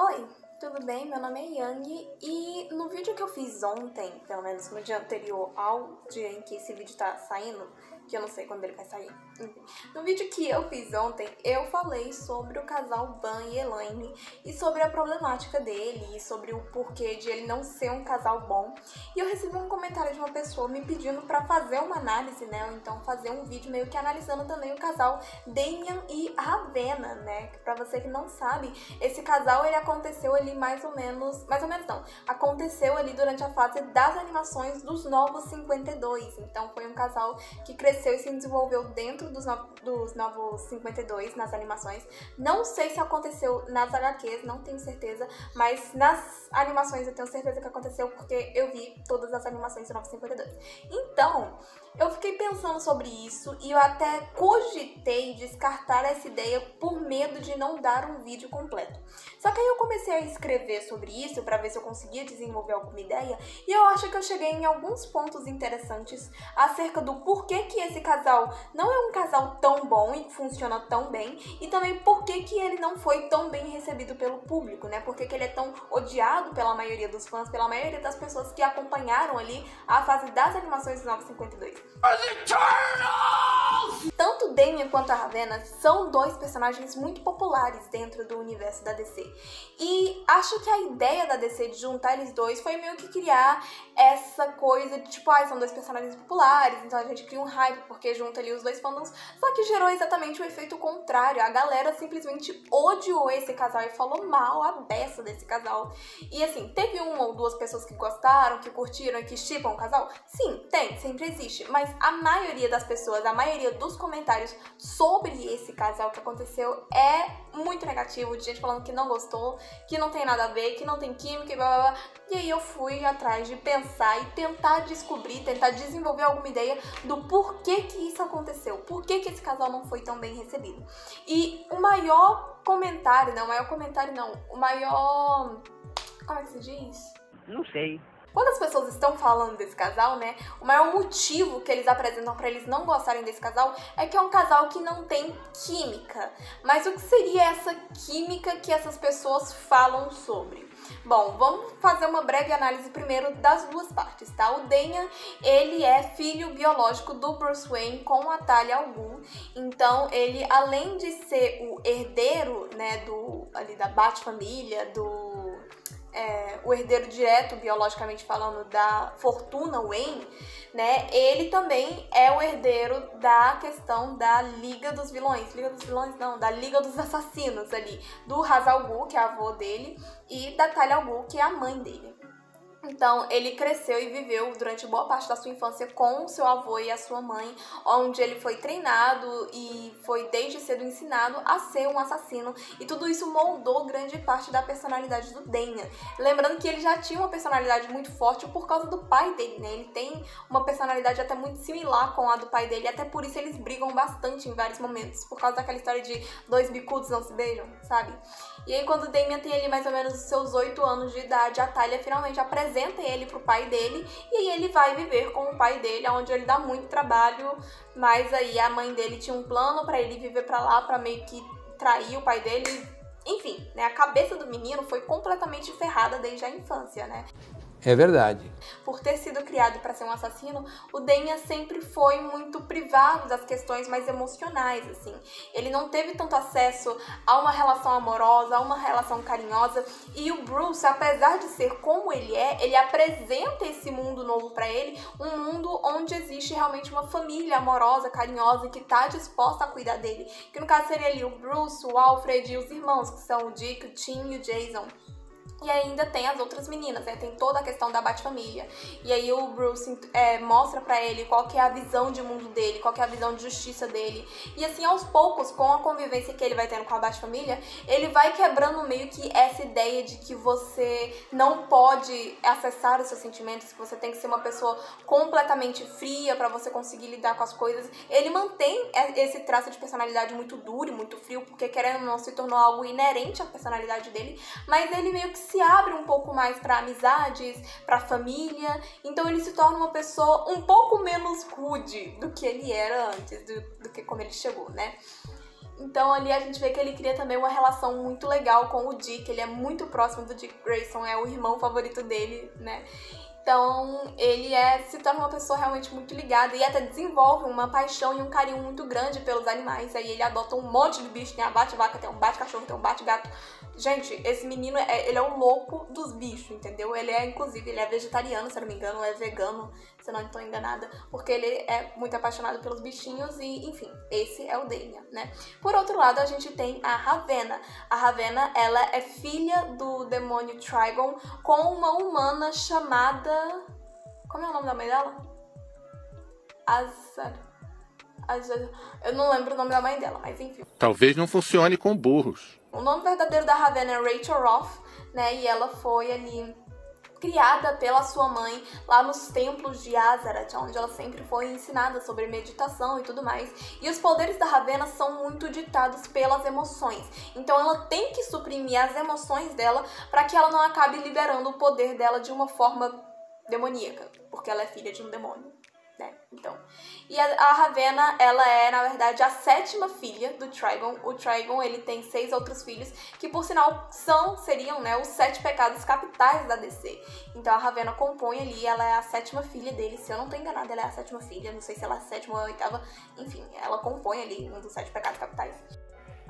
Oi, tudo bem? Meu nome é Yang e no vídeo que eu fiz ontem, pelo menos no dia anterior ao dia em que esse vídeo tá saindo, que eu não sei quando ele vai sair, enfim. No vídeo que eu fiz ontem, eu falei sobre o casal Ban e Elaine e sobre a problemática dele e sobre o porquê de ele não ser um casal bom. E eu recebi um comentário de uma pessoa me pedindo pra fazer uma análise, né? Ou então fazer um vídeo meio que analisando também o casal Damian e Ravenna, né? Pra você que não sabe, esse casal ele aconteceu ali mais ou menos não, aconteceu ali durante a fase das animações dos Novos 52. Então foi um casal que cresceu e se desenvolveu dentro dos Novos 52 nas animações. Não sei se aconteceu nas HQs, não tenho certeza, mas nas animações eu tenho certeza que aconteceu porque eu vi todas as animações do Novos 52. Então, eu fiquei pensando sobre isso e eu até cogitei descartar essa ideia por medo de não dar um vídeo completo. Só que aí eu comecei a escrever sobre isso para ver se eu conseguia desenvolver alguma ideia e eu acho que eu cheguei em alguns pontos interessantes acerca do porquê que esse casal não é um casal tão bom e funciona tão bem e também porquê que ele não foi tão bem recebido pelo público, né? Porquê que ele é tão odiado pela maioria dos fãs, pela maioria das pessoas que acompanharam ali a fase das animações dos Novos 52. Tanto Damian quanto a Ravenna são dois personagens muito populares dentro do universo da DC. E acho que a ideia da DC de juntar eles dois foi meio que criar essa coisa de tipo, são dois personagens populares, então a gente cria um hype porque junta ali os dois fandoms, só que gerou exatamente o efeito contrário. A galera simplesmente odiou esse casal e falou mal a beça desse casal. E assim, teve uma ou duas pessoas que gostaram, que curtiram e que shippam o casal? Sim, tem, sempre existe, mas a maioria das pessoas, a maioria dos comentários sobre esse casal que aconteceu é muito negativo, de gente falando que não gostou, que não tem nada a ver, que não tem química e blá blá blá. E aí eu fui atrás de pensar e tentar descobrir, tentar desenvolver alguma ideia do porquê que isso aconteceu, porquê que esse casal não foi tão bem recebido. E o maior comentário, o maior... como é que se diz? Não sei. Quando as pessoas estão falando desse casal, né, o maior motivo que eles apresentam pra eles não gostarem desse casal é que é um casal que não tem química. Mas o que seria essa química que essas pessoas falam sobre? Bom, vamos fazer uma breve análise primeiro das duas partes, tá? O Damian, ele é filho biológico do Bruce Wayne com a Talia al Ghul. Então, ele, além de ser o herdeiro, né, ali da Bat-família, o herdeiro direto, biologicamente falando, da fortuna Wayne, né, ele também é o herdeiro da questão da Liga dos Vilões. Liga dos Vilões não, da Liga dos Assassinos ali, do Ra's al Ghul, que é a avó dele, e da Talia al Ghul, que é a mãe dele. Então, ele cresceu e viveu durante boa parte da sua infância com o seu avô e a sua mãe, onde ele foi treinado e foi desde cedo ensinado a ser um assassino. E tudo isso moldou grande parte da personalidade do Damian. Lembrando que ele já tinha uma personalidade muito forte por causa do pai dele, né? Ele tem uma personalidade até muito similar com a do pai dele, até por isso eles brigam bastante em vários momentos, por causa daquela história de dois bicudos não se beijam, sabe? E aí, quando o Damian tem ali mais ou menos os seus 8 anos de idade, a Talia finalmente apresenta ele pro pai dele, e aí ele vai viver com o pai dele, onde ele dá muito trabalho, mas aí a mãe dele tinha um plano pra ele viver pra lá, pra meio que trair o pai dele. Enfim, né, a cabeça do menino foi completamente ferrada desde a infância, né? É verdade. Por ter sido criado para ser um assassino, o Damian sempre foi muito privado das questões mais emocionais, assim. Ele não teve tanto acesso a uma relação amorosa, a uma relação carinhosa. E o Bruce, apesar de ser como ele é, ele apresenta esse mundo novo para ele, um mundo onde existe realmente uma família amorosa, carinhosa, que tá disposta a cuidar dele. Que no caso seria ali o Bruce, o Alfred e os irmãos, que são o Dick, o Tim e o Jason. E ainda tem as outras meninas, né? Tem toda a questão da Bat-família. E aí o Bruce mostra pra ele qual que é a visão de mundo dele, qual que é a visão de justiça dele. E assim, aos poucos, com a convivência que ele vai tendo com a Bat-família, ele vai quebrando meio que essa ideia de que você não pode acessar os seus sentimentos, que você tem que ser uma pessoa completamente fria pra você conseguir lidar com as coisas. Ele mantém esse traço de personalidade muito duro e muito frio, porque querendo ou não se tornou algo inerente à personalidade dele, mas ele meio que se abre um pouco mais para amizades, para família, então ele se torna uma pessoa um pouco menos rude do que ele era antes, do que como ele chegou, né? Então ali a gente vê que ele cria também uma relação muito legal com o Dick, ele é muito próximo do Dick Grayson, é o irmão favorito dele, né? Então ele se torna uma pessoa realmente muito ligada e até desenvolve uma paixão e um carinho muito grande pelos animais. Aí ele adota um monte de bicho, tem a bate-vaca, tem um bate-cachorro, tem um bate-gato. Gente, esse menino, ele é o louco dos bichos, entendeu? Inclusive, ele é vegetariano, se eu não me engano, ou é vegano, se eu não estou enganada, porque ele é muito apaixonado pelos bichinhos e, enfim, esse é o Damian, né? Por outro lado, a gente tem a Ravenna. A Ravenna, ela é filha do demônio Trigon com uma humana chamada... Como é o nome da mãe dela? Eu não lembro o nome da mãe dela, mas enfim. Talvez não funcione com burros. O nome verdadeiro da Ravenna é Rachel Roth, né? E ela foi ali criada pela sua mãe lá nos templos de Azeroth, onde ela sempre foi ensinada sobre meditação e tudo mais. E os poderes da Ravenna são muito ditados pelas emoções. Então ela tem que suprimir as emoções dela para que ela não acabe liberando o poder dela de uma forma demoníaca, porque ela é filha de um demônio, né? Então, e a Ravenna, ela é, na verdade, a 7ª filha do Trigon. O Trigon, ele tem 6 outros filhos, que por sinal seriam, né, os 7 pecados capitais da DC. Então a Ravenna compõe ali, ela é a 7ª filha dele, se eu não tô enganada, ela é a 7ª filha, não sei se ela é a 7ª ou a 8ª, enfim, ela compõe ali um dos 7 pecados capitais.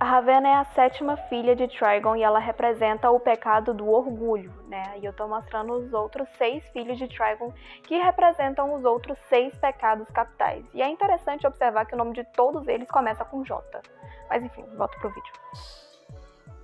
A Ravenna é a 7ª filha de Trigon e ela representa o pecado do orgulho, né? E eu tô mostrando os outros 6 filhos de Trigon que representam os outros 6 pecados capitais. E é interessante observar que o nome de todos eles começa com J. Mas enfim, volto pro vídeo.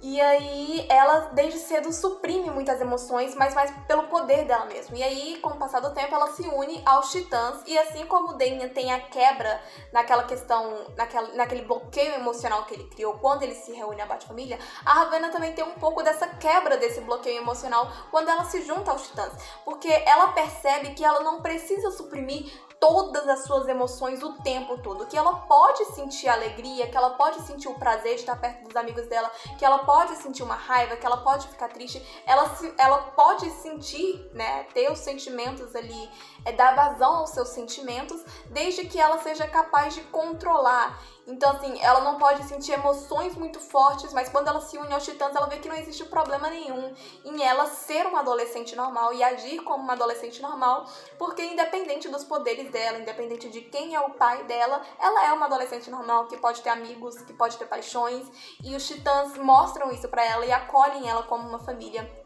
E aí ela desde cedo suprime muitas emoções, mas mais pelo poder dela mesmo. E aí, com o passar do tempo, ela se une aos Titãs. E assim como o Damian tem a quebra naquela questão, naquele bloqueio emocional que ele criou quando ele se reúne à Bate-Família, a Ravenna também tem um pouco dessa quebra desse bloqueio emocional quando ela se junta aos Titãs. Porque ela percebe que ela não precisa suprimir todas as suas emoções o tempo todo, que ela pode sentir alegria, que ela pode sentir o prazer de estar perto dos amigos dela, que ela pode sentir uma raiva, que ela pode ficar triste, ela pode sentir, né, ter os sentimentos ali, dar vazão aos seus sentimentos, desde que ela seja capaz de controlar. Então, assim, ela não pode sentir emoções muito fortes, mas quando ela se une aos Titãs, ela vê que não existe problema nenhum em ela ser uma adolescente normal e agir como uma adolescente normal, porque independente dos poderes dela, independente de quem é o pai dela, ela é uma adolescente normal que pode ter amigos, que pode ter paixões, e os Titãs mostram isso pra ela e acolhem ela como uma família.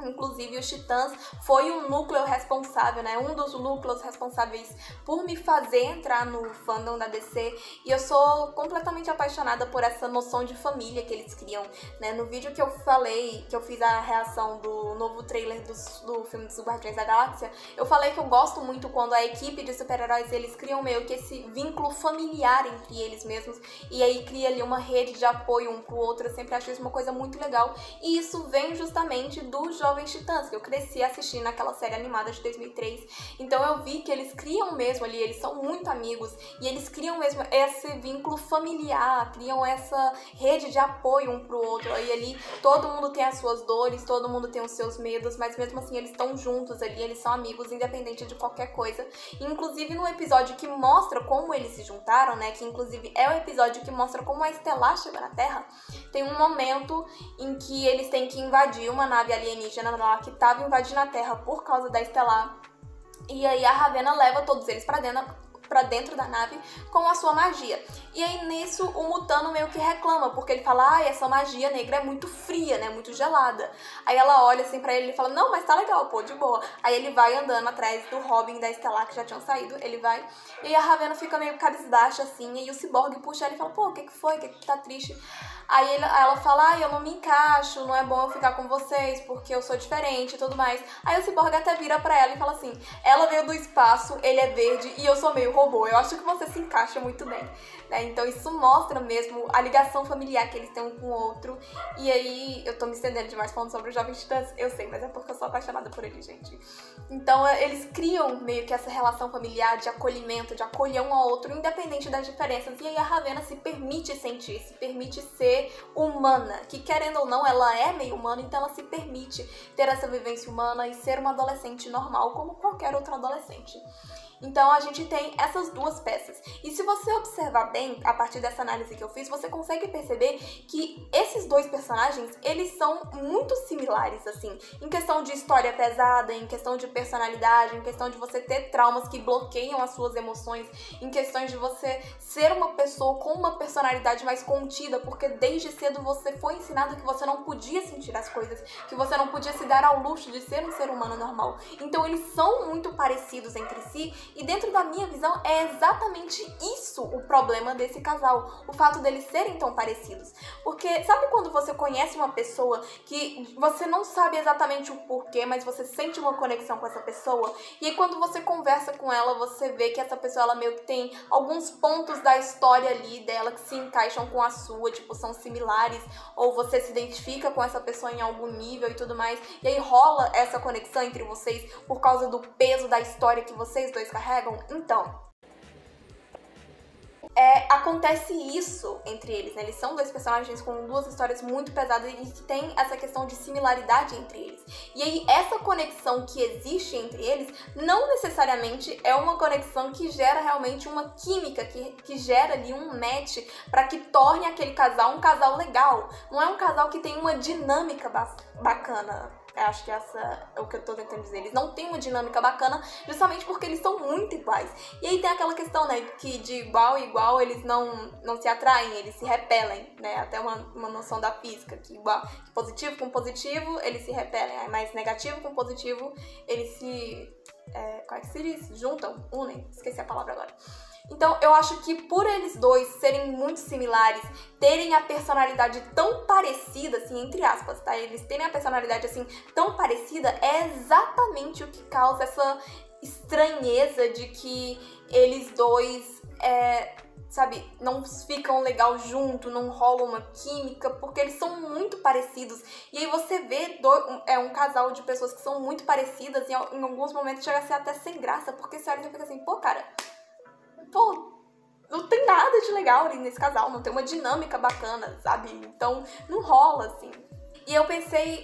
Inclusive, os Titãs foi um núcleo responsável, né? Um dos núcleos responsáveis por me fazer entrar no fandom da DC. E eu sou completamente apaixonada por essa noção de família que eles criam, né? No vídeo que eu falei, que eu fiz a reação do novo trailer do filme dos Guardiões da Galáxia, eu falei que eu gosto muito quando a equipe de super-heróis, eles criam meio que esse vínculo familiar entre eles mesmos. E aí cria ali uma rede de apoio um pro outro. Eu sempre acho isso uma coisa muito legal. E isso vem justamente do Jovens Titãs, que eu cresci assistindo aquela série animada de 2003. Então eu vi que eles criam mesmo ali, eles são muito amigos e eles criam mesmo esse vínculo familiar, criam essa rede de apoio um pro outro. E ali todo mundo tem as suas dores, todo mundo tem os seus medos, mas mesmo assim eles estão juntos ali, eles são amigos independente de qualquer coisa. E, inclusive no episódio que mostra como eles se juntaram, né, que inclusive é o episódio que mostra como a Estelar chega na Terra, tem um momento em que eles têm que invadir uma nave alienígena lá que estava invadindo a Terra por causa da Estelar. E aí a Ravenna leva todos eles pra dentro da nave com a sua magia. E aí nisso o Mutano meio que reclama, porque ele fala, essa magia negra é muito fria, né, muito gelada. Aí ela olha assim pra ele e fala, não, mas tá legal, pô, de boa. Aí ele vai andando atrás do Robin e da Estelar, que já tinham saído, ele vai, e a Ravenna fica meio cabisbaixa assim, e o Cyborg puxa ele e fala, pô, o que foi? O que tá triste? Aí ela fala, eu não me encaixo, não é bom eu ficar com vocês, porque eu sou diferente e tudo mais. Aí o Cyborg até vira pra ela e fala assim, ela veio do espaço, ele é verde e eu sou meio robô, eu acho que você se encaixa muito bem. Né? Então isso mostra mesmo a ligação familiar que eles têm um com o outro. E aí, eu tô me estendendo demais falando sobre os Jovens Titãs, eu sei, mas é porque eu sou apaixonada por eles, gente. Então eles criam meio que essa relação familiar de acolhimento, de acolher um ao outro, independente das diferenças. E aí a Ravenna se permite sentir, se permite ser humana, que querendo ou não, ela é meio humana, então ela se permite ter essa vivência humana e ser uma adolescente normal, como qualquer outro adolescente. Então a gente tem essas duas peças. E se você observar bem, também, a partir dessa análise que eu fiz, você consegue perceber que esses dois personagens, eles são muito similares, assim, em questão de história pesada, em questão de personalidade, em questão de você ter traumas que bloqueiam as suas emoções, em questões de você ser uma pessoa com uma personalidade mais contida, porque desde cedo você foi ensinado que você não podia sentir as coisas, que você não podia se dar ao luxo de ser um ser humano normal. Então eles são muito parecidos entre si, e dentro da minha visão é exatamente isso o problema desse casal, o fato deles serem tão parecidos. Porque sabe quando você conhece uma pessoa que você não sabe exatamente o porquê, mas você sente uma conexão com essa pessoa, e aí quando você conversa com ela, você vê que essa pessoa, ela meio que tem alguns pontos da história ali dela que se encaixam com a sua, tipo, são similares, ou você se identifica com essa pessoa em algum nível e tudo mais, e aí rola essa conexão entre vocês por causa do peso da história que vocês dois carregam. Então, acontece isso entre eles, né? Eles são dois personagens com duas histórias muito pesadas e que tem essa questão de similaridade entre eles. E aí, essa conexão que existe entre eles não necessariamente é uma conexão que gera realmente uma química, que gera ali um match para que torne aquele casal um casal legal. Não é um casal que tem uma dinâmica bacana. Eu acho que essa é o que eu tô tentando dizer. Eles não têm uma dinâmica bacana justamente porque eles são muito iguais. E aí tem aquela questão, né, que de igual e igual eles não se atraem, eles se repelem, né? Até uma noção da física, que igual positivo com positivo, eles se repelem. Mas negativo com positivo, eles se... como é que se diz? Juntam, unem. Esqueci a palavra agora. Então, eu acho que por eles dois serem muito similares, terem a personalidade tão parecida, assim, entre aspas, tá? Eles terem a personalidade, assim, tão parecida, é exatamente o que causa essa estranheza de que eles dois, sabe, não ficam legal junto, não rola uma química, porque eles são muito parecidos. E aí você vê um casal de pessoas que são muito parecidas e em alguns momentos chega a ser até sem graça, porque você olha e fica assim, pô, cara... Pô, não tem nada de legal ali nesse casal, não tem uma dinâmica bacana, sabe? Então, não rola, assim. E eu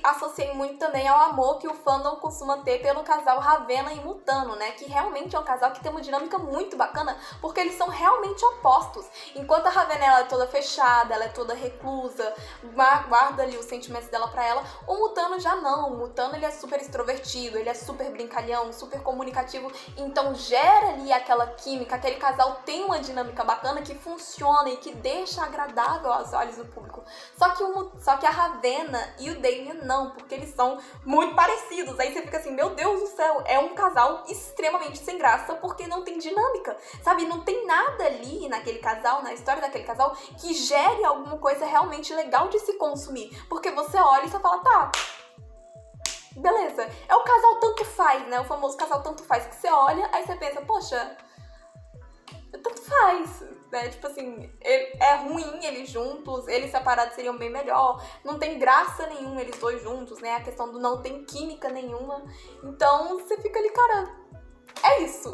associei muito também ao amor que o fandom costuma ter pelo casal Ravena e Mutano, né? Que realmente é um casal que tem uma dinâmica muito bacana, porque eles são realmente opostos. Enquanto a Ravena, ela é toda fechada, ela é toda reclusa, guarda ali os sentimentos dela pra ela, o Mutano já não. O Mutano, ele é super extrovertido, ele é super brincalhão, super comunicativo, então gera ali aquela química, aquele casal tem uma dinâmica bacana que funciona e que deixa agradável aos olhos do público. Só que a Ravena e o Damien não, porque eles são muito parecidos. Aí você fica assim, meu Deus do céu, é um casal extremamente sem graça, porque não tem dinâmica, sabe? Não tem nada ali naquele casal, na história daquele casal, que gere alguma coisa realmente legal de se consumir. Porque você olha e você fala, tá, beleza. É o casal tanto faz, né? O famoso casal tanto faz, que você olha, aí você pensa, poxa, tanto faz, né? Tipo assim, é ruim eles juntos, eles separados seriam bem melhor, não tem graça nenhuma eles dois juntos, né? A questão do não tem química nenhuma. Então você fica ali, cara, é isso.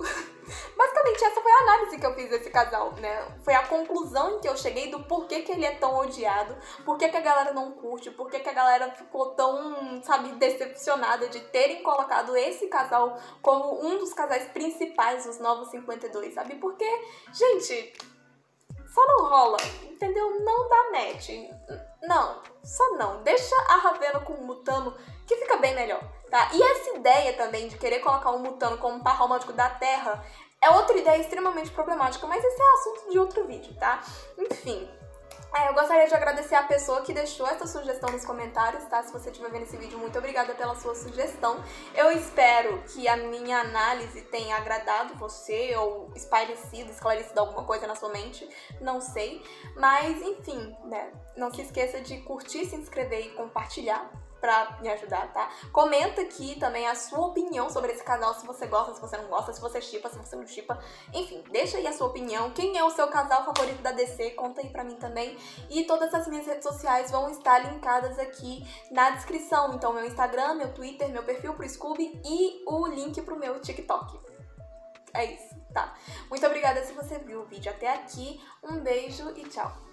Basicamente, essa foi a análise que eu fiz desse casal, né? Foi a conclusão em que eu cheguei do porquê que ele é tão odiado, porquê que a galera não curte, porquê que a galera ficou tão, sabe, decepcionada de terem colocado esse casal como um dos casais principais dos Novos 52, sabe? Porque, gente, só não rola, entendeu? Não dá match. Não, só não. Deixa a Ravena com o Mutano, que fica bem melhor, tá? E essa ideia também de querer colocar o Mutano como par romântico da Terra é outra ideia extremamente problemática, mas esse é assunto de outro vídeo, tá? Enfim, eu gostaria de agradecer a pessoa que deixou essa sugestão nos comentários, tá? Se você estiver vendo esse vídeo, muito obrigada pela sua sugestão. Eu espero que a minha análise tenha agradado você ou esclarecido alguma coisa na sua mente, não sei. Mas, enfim, né? Não se esqueça de curtir, se inscrever e compartilhar pra me ajudar, tá? Comenta aqui também a sua opinião sobre esse canal, se você gosta, se você não gosta, se você shippa, se você não shippa. Enfim, deixa aí a sua opinião. Quem é o seu casal favorito da DC? Conta aí pra mim também. E todas as minhas redes sociais vão estar linkadas aqui na descrição. Então, meu Instagram, meu Twitter, meu perfil pro Scooby e o link pro meu TikTok. É isso, tá? Muito obrigada se você viu o vídeo até aqui. Um beijo e tchau!